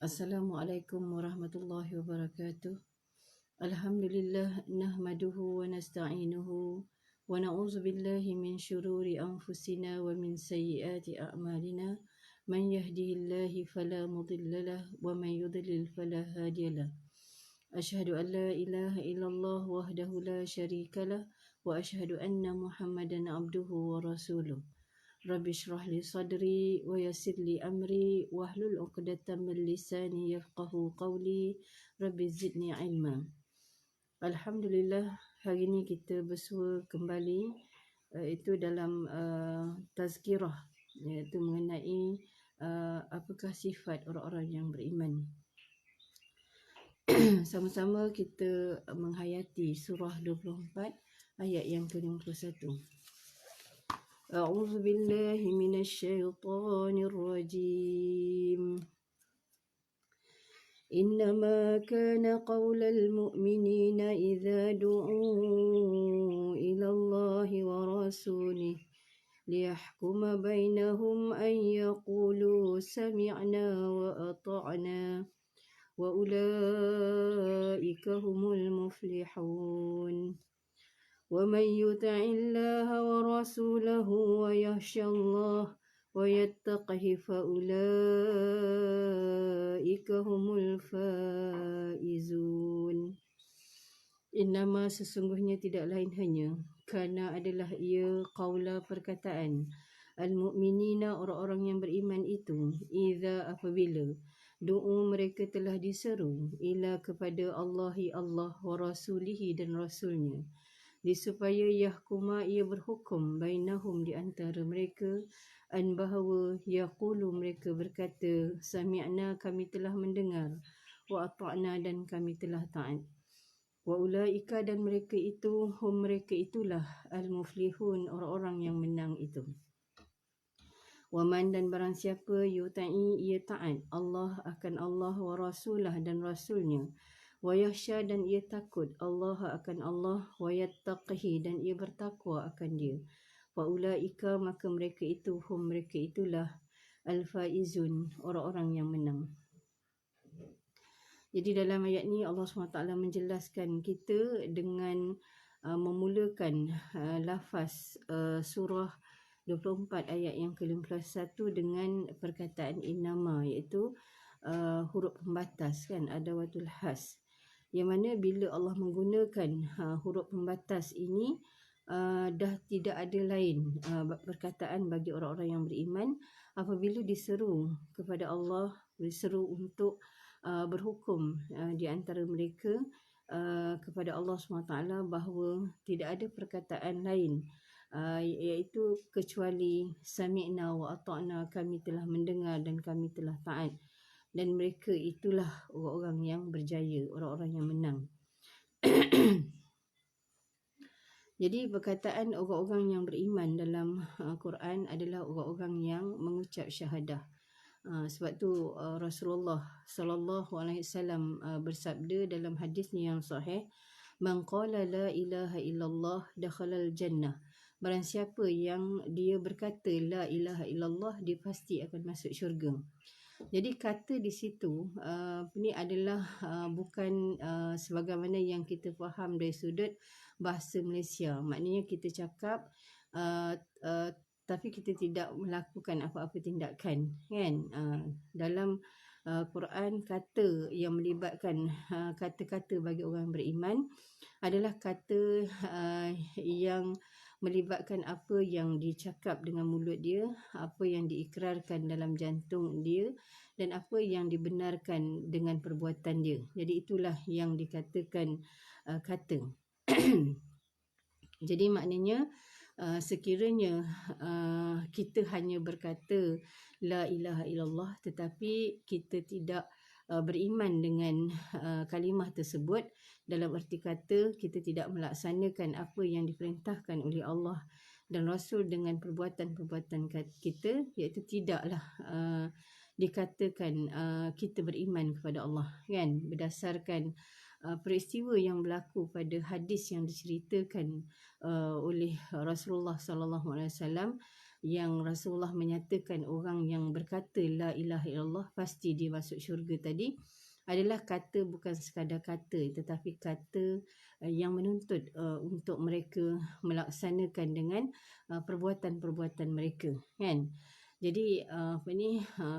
Assalamualaikum warahmatullahi wabarakatuh. Alhamdulillah nahmaduhu wa nasta'inuhu wa na'udzu billahi min syururi anfusina wa min sayyiati a'malina. Man yahdihillahu fala mudilla lahu wa man yudlil fala hadiya lahu. Asyhadu an la ilaha illallah wahdahu la syarika lahu wa asyhadu anna Muhammadan abduhu wa rasuluh. Rabbi shrah li sadri wa yassir li amri wahlul 'uqdatam min lisani yafqahu qawli. Rabbi zidni ilma. Alhamdulillah, hari ini kita bersua kembali itu dalam tazkirah, iaitu mengenai apakah sifat orang-orang yang beriman. Sama-sama kita menghayati surah 24 ayat yang ke-51. أعوذ بالله من الشيطان الرجيم إنما كان قول المؤمنين إذا دعوا إلى الله ورسوله ليحكم بينهم أن يقولوا سمعنا وأطعنا وأولئك هم المفلحون ومن يطع الله ورسوله ويخشى الله ويتقه فأولئك هم الفائزون. Innama sesungguhnya tidak lain hanya karena adalah ia qaula perkataan al-mu'minina orang-orang yang beriman itu idza apabila doa mereka telah diseru ila kepada Allahi Allah wa rasulihi dan rasulnya disupaya yahkuma ia berhukum bainahum di antara mereka an bahawa yaqulu mereka berkata sami'na kami telah mendengar wa ata'na dan kami telah taat wa ulaika dan mereka itu hum mereka itulah al-muflihun orang-orang yang menang itu. Waman dan barang siapa yuta'i ia taat Allah akan Allah wa rasulah dan rasulnya wa yakhsha dan ia takut Allah akan Allah wa yattaqihi dan ia bertakwa akan dia fa ulaika maka mereka itu hum mereka itulah al-faizun orang-orang yang menang. Jadi dalam ayat ni Allah SWT menjelaskan kita dengan memulakan lafaz surah 24 ayat yang ke-51 dengan perkataan innama, iaitu huruf pembatas kan, adawatul has, yang mana bila Allah menggunakan huruf pembatas ini dah tidak ada lain perkataan bagi orang-orang yang beriman apabila diseru kepada Allah, diseru untuk berhukum di antara mereka kepada Allah SWT bahawa tidak ada perkataan lain iaitu kecuali sami'na wa ata'na, kami telah mendengar dan kami telah taat, dan mereka itulah orang-orang yang berjaya, orang-orang yang menang. Jadi perkataan orang-orang yang beriman dalam Quran adalah orang-orang yang mengucap syahadah. Sebab tu Rasulullah sallallahu alaihi wasallam bersabda dalam hadisnya yang sahih, man qala la ilaha illallah dakhalal jannah. Barang siapa yang dia berkata la ilaha illallah, dia pasti akan masuk syurga. Jadi kata di situ ini adalah bukan sebagaimana yang kita faham dari sudut bahasa Malaysia. Maknanya kita cakap tapi kita tidak melakukan apa-apa tindakan, kan? Dalam Quran, kata yang melibatkan kata-kata bagi orang beriman adalah kata yang melibatkan apa yang dicakap dengan mulut dia, apa yang diikrarkan dalam jantung dia, dan apa yang dibenarkan dengan perbuatan dia. Jadi itulah yang dikatakan kata. Jadi maknanya sekiranya kita hanya berkata la ilaha illallah tetapi kita tidak beriman dengan kalimah tersebut, dalam erti kata kita tidak melaksanakan apa yang diperintahkan oleh Allah dan Rasul dengan perbuatan-perbuatan kita, iaitu tidaklah dikatakan kita beriman kepada Allah, kan? Berdasarkan peristiwa yang berlaku pada hadis yang diceritakan oleh Rasulullah sallallahu alaihi wasallam yang Rasulullah menyatakan orang yang berkata la ilaha illallah pasti dia masuk syurga tadi adalah kata bukan sekadar kata tetapi kata yang menuntut untuk mereka melaksanakan dengan perbuatan-perbuatan mereka, kan. Jadi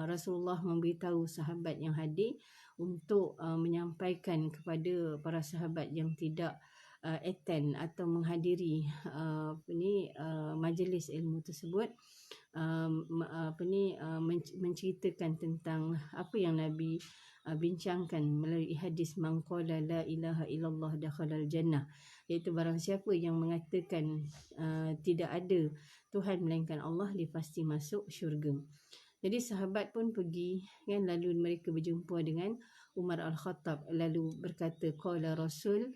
Rasulullah memberitahu sahabat yang hadir untuk menyampaikan kepada para sahabat yang tidak attend atau menghadiri majlis ilmu tersebut, menceritakan tentang apa yang Nabi bincangkan melalui hadis man qala la ilaha illallah dakhalal jannah, iaitu barang siapa yang mengatakan tidak ada Tuhan melainkan Allah, dia pasti masuk syurga. Jadi sahabat pun pergi, kan, lalu mereka berjumpa dengan Umar Al-Khattab, lalu berkata qala Rasul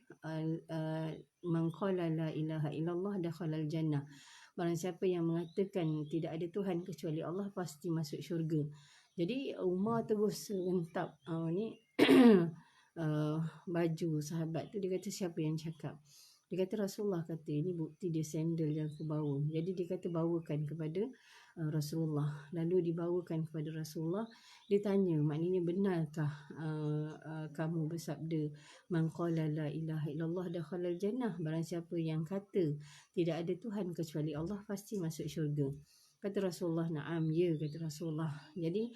man qala la ilaha illallah dakhalal jannah, barang siapa yang mengatakan tidak ada Tuhan kecuali Allah pasti masuk syurga. Jadi Umar terus rentap baju sahabat tu. Dia kata siapa yang cakap? Dia kata Rasulullah kata, ini bukti dia sandal yang aku bawa. Jadi dia kata bawakan kepada Rasulullah. Lalu dibawakan kepada Rasulullah. Dia tanya, maknanya benarkah kamu bersabda man qala la ilaha illallah dakhalal jannah, barang siapa yang kata tidak ada Tuhan kecuali Allah pasti masuk syurga. Kata Rasulullah, na'am, ya, kata Rasulullah. Jadi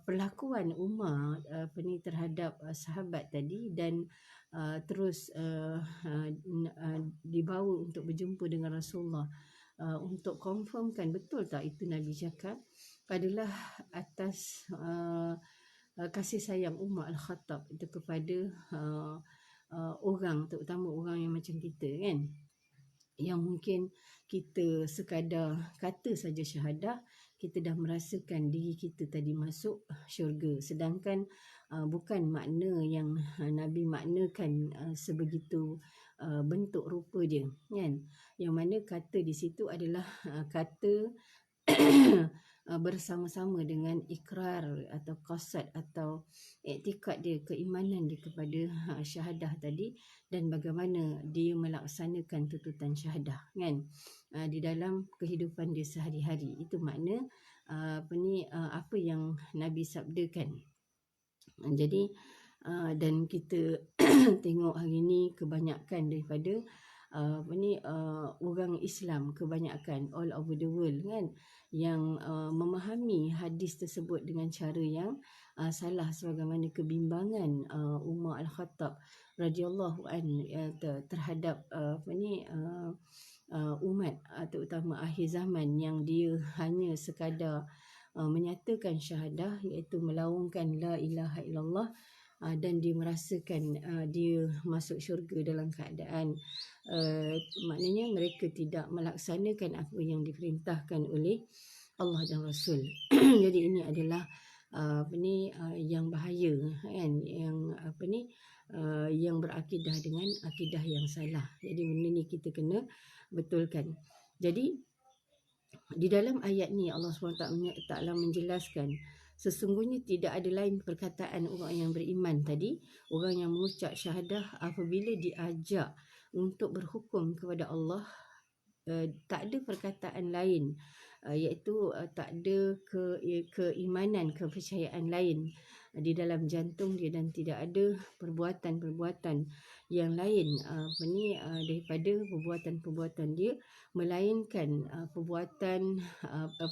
perlakuan Umar terhadap sahabat tadi dan terus dibawa untuk berjumpa dengan Rasulullah untuk confirmkan betul tak itu Nabi cakap, adalah atas kasih sayang Umar Al-Khattab itu kepada orang, terutama orang yang macam kita, kan, yang mungkin kita sekadar kata saja syahadah, kita dah merasakan diri kita tadi masuk syurga, sedangkan bukan makna yang Nabi maknakan sebegitu bentuk rupa dia, kan. Yang mana kata di situ adalah kata bersama-sama dengan ikrar atau qasad atau iktikad dia, keimanan dia kepada syahadah tadi, dan bagaimana dia melaksanakan tuntutan syahadah, kan, di dalam kehidupan dia sehari-hari. Itu makna apa yang Nabi sabdakan. Jadi dan kita tengok hari ni kebanyakan daripada orang Islam, kebanyakan all over the world, kan, yang memahami hadis tersebut dengan cara yang salah, sebagaimana kebimbangan Umar Al-Khattab radhiyallahu anhu terhadap umat terutama akhir zaman, yang dia hanya sekadar menyatakan syahadah, iaitu melaungkan la ilaha illallah, dan dia merasakan dia masuk syurga dalam keadaan maknanya mereka tidak melaksanakan apa yang diperintahkan oleh Allah dan Rasul. Jadi ini adalah yang bahaya, kan, yang berakidah dengan akidah yang salah. Jadi benda ni kita kena betulkan. Jadi di dalam ayat ni Allah SWT menjelaskan sesungguhnya tidak ada lain perkataan orang yang beriman tadi, orang yang mengucap syahadah, apabila diajak untuk berhukum kepada Allah, tak ada perkataan lain, iaitu tak ada keimanan, kepercayaan lain di dalam jantung dia, dan tidak ada perbuatan-perbuatan yang lain daripada perbuatan-perbuatan dia, melainkan perbuatan,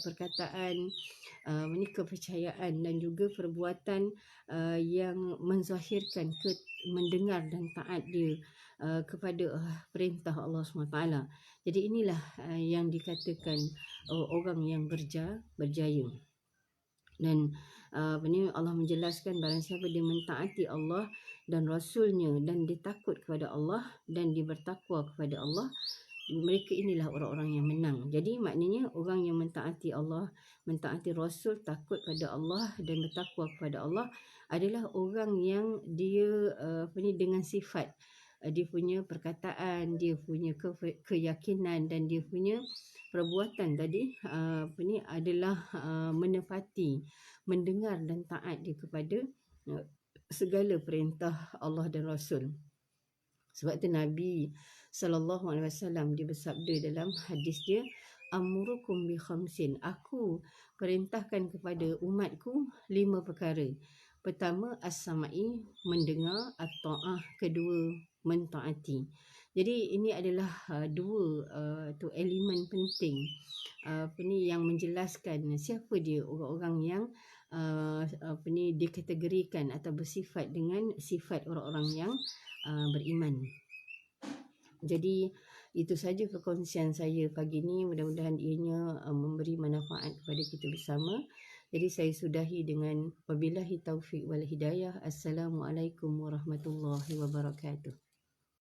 perkataan, kepercayaan dan juga perbuatan yang menzahirkan mendengar dan taat dia kepada perintah Allah SWT. Jadi inilah yang dikatakan orang yang berjaya. Dan Allah menjelaskan barang siapa dia mentaati Allah dan Rasulnya, dan dia takut kepada Allah dan dia bertakwa kepada Allah, mereka inilah orang-orang yang menang. Jadi maknanya orang yang mentaati Allah, mentaati Rasul, takut pada Allah dan bertakwa kepada Allah adalah orang yang dia dengan sifat dia punya perkataan, dia punya keyakinan dan dia punya perbuatan tadi adalah menepati, mendengar dan taat dia kepada segala perintah Allah dan Rasul. Sebab tu Nabi SAW dia bersabda dalam hadis dia, amurukum bi khamsin. Aku perintahkan kepada umatku 5 perkara. Pertama, as-sama'i, mendengar, at-ta'ah, kedua, mentaati. Jadi ini adalah dua elemen penting yang menjelaskan siapa dia orang-orang yang dikategorikan atau bersifat dengan sifat orang-orang yang beriman. Jadi itu saja perkongsian saya pagi ini. Mudah-mudahan ianya memberi manfaat kepada kita bersama. Jadi saya sudahi dengan wabillahi taufiq wal hidayah. Assalamualaikum warahmatullahi wabarakatuh.